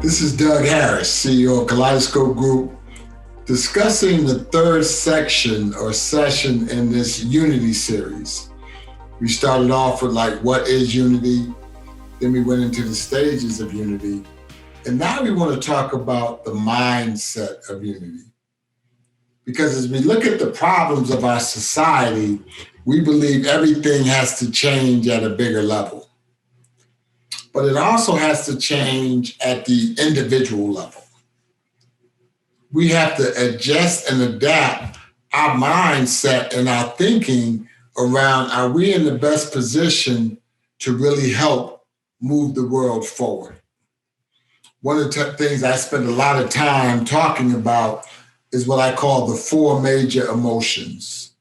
This is Doug Harris, CEO of Kaleidoscope Group, discussing the third section or session in this Unity series. We started off with what is Unity? Then we went into the stages of Unity. And now we want to talk about the mindset of Unity. Because as we look at the problems of our society, we believe everything has to change at a bigger level. But it also has to change at the individual level. We have to adjust and adapt our mindset and our thinking around, are we in the best position to really help move the world forward? One of the things I spend a lot of time talking about is what I call the four major emotions.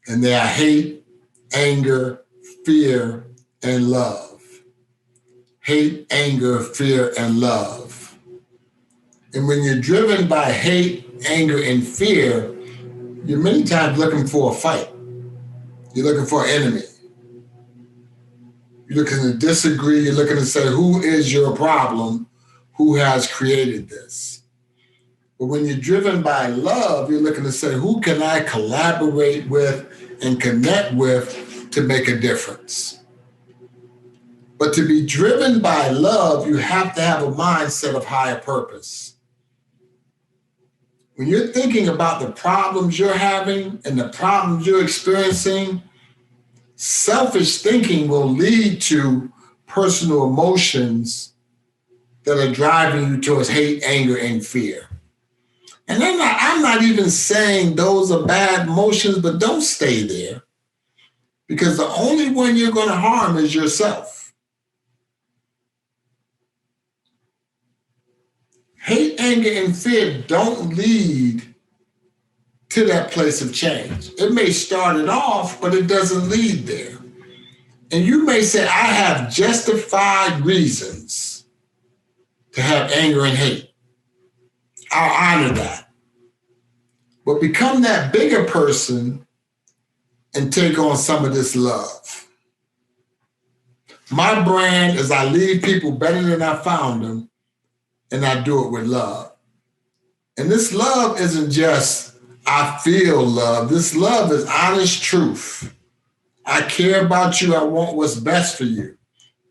And they are hate, anger, fear, and love. Hate, anger, fear, and love. And when you're driven by hate, anger, and fear, you're many times looking for a fight. You're looking for an enemy. You're looking to disagree. You're looking to say, who is your problem? Who has created this? But when you're driven by love, you're looking to say, who can I collaborate with and connect with to make a difference? But to be driven by love, you have to have a mindset of higher purpose. When you're thinking about the problems you're having and the problems you're experiencing, selfish thinking will lead to personal emotions that are driving you towards hate, anger, and fear. And I'm not even saying those are bad emotions, but don't stay there. Because the only one you're going to harm is yourself. Hate, anger, and fear don't lead to that place of change. It may start it off, but it doesn't lead there. And you may say, I have justified reasons to have anger and hate. I'll honor that. But become that bigger person and take on some of this love. My brand is I leave people better than I found them, and I do it with love. And this love isn't just I feel love. This love is honest truth. I care about you. I want what's best for you.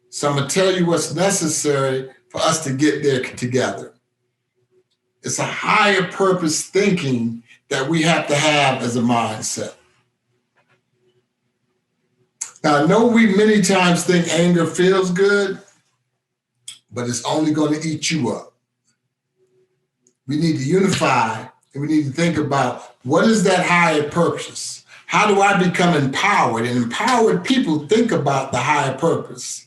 So I'm going to tell you what's necessary for us to get there together. It's a higher purpose thinking that we have to have as a mindset. Now, I know we many times think anger feels good, but it's only going to eat you up. We need to unify and we need to think about what is that higher purpose? How do I become empowered? And empowered people think about the higher purpose.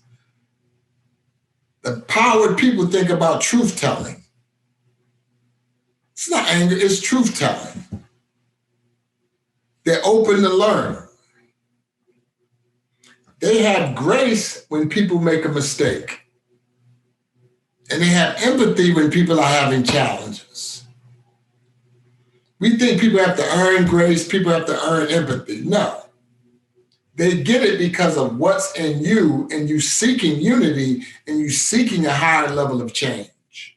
Empowered people think about truth telling. It's not anger, it's truth telling. They're open to learn. They have grace when people make a mistake. And they have empathy when people are having challenges. We think people have to earn grace, people have to earn empathy. No. They get it because of what's in you and you seeking unity and you seeking a higher level of change.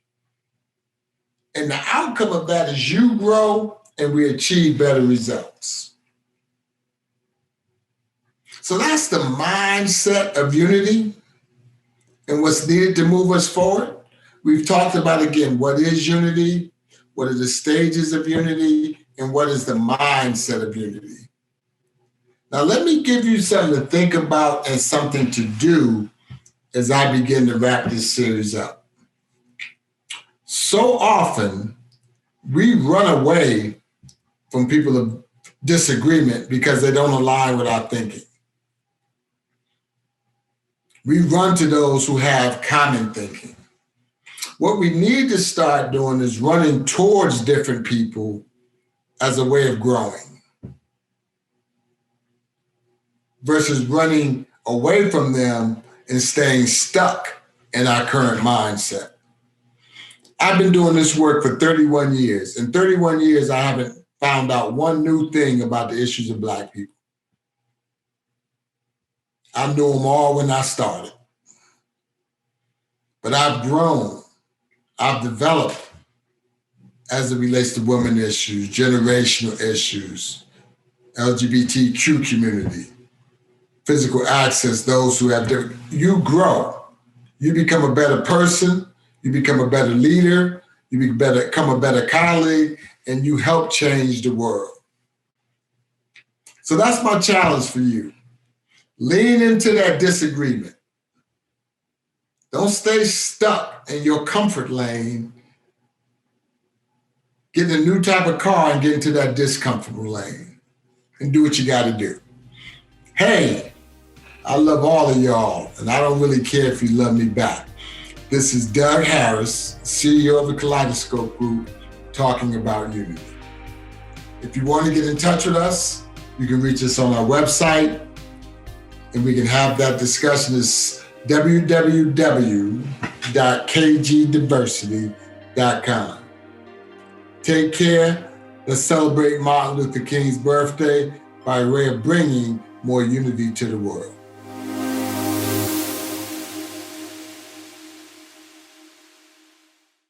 And the outcome of that is you grow and we achieve better results. So that's the mindset of unity and what's needed to move us forward. We've talked about, again, what is unity, what are the stages of unity, and what is the mindset of unity. Now, let me give you something to think about and something to do as I begin to wrap this series up. So often, we run away from people of disagreement because they don't align with our thinking. We run to those who have common thinking. What we need to start doing is running towards different people as a way of growing versus running away from them and staying stuck in our current mindset. I've been doing this work for 31 years. In 31 years, I haven't found out one new thing about the issues of Black people. I knew them all when I started. But I've grown I've developed as it relates to women issues, generational issues, LGBTQ community, physical access, those who have different, you grow. You become a better person, you become a better leader, you become a better colleague, and you help change the world. So that's my challenge for you. Lean into that disagreement. Don't stay stuck in your comfort lane, get a new type of car and get into that discomfortable lane and do what you got to do. Hey, I love all of y'all, and I don't really care if you love me back. This is Doug Harris, CEO of the Kaleidoscope Group, talking about unity. If you want to get in touch with us, you can reach us on our website, and we can have that discussion. It's www.kgdiversity.com. Take care. Let's celebrate Martin Luther King's birthday by way of bringing more unity to the world.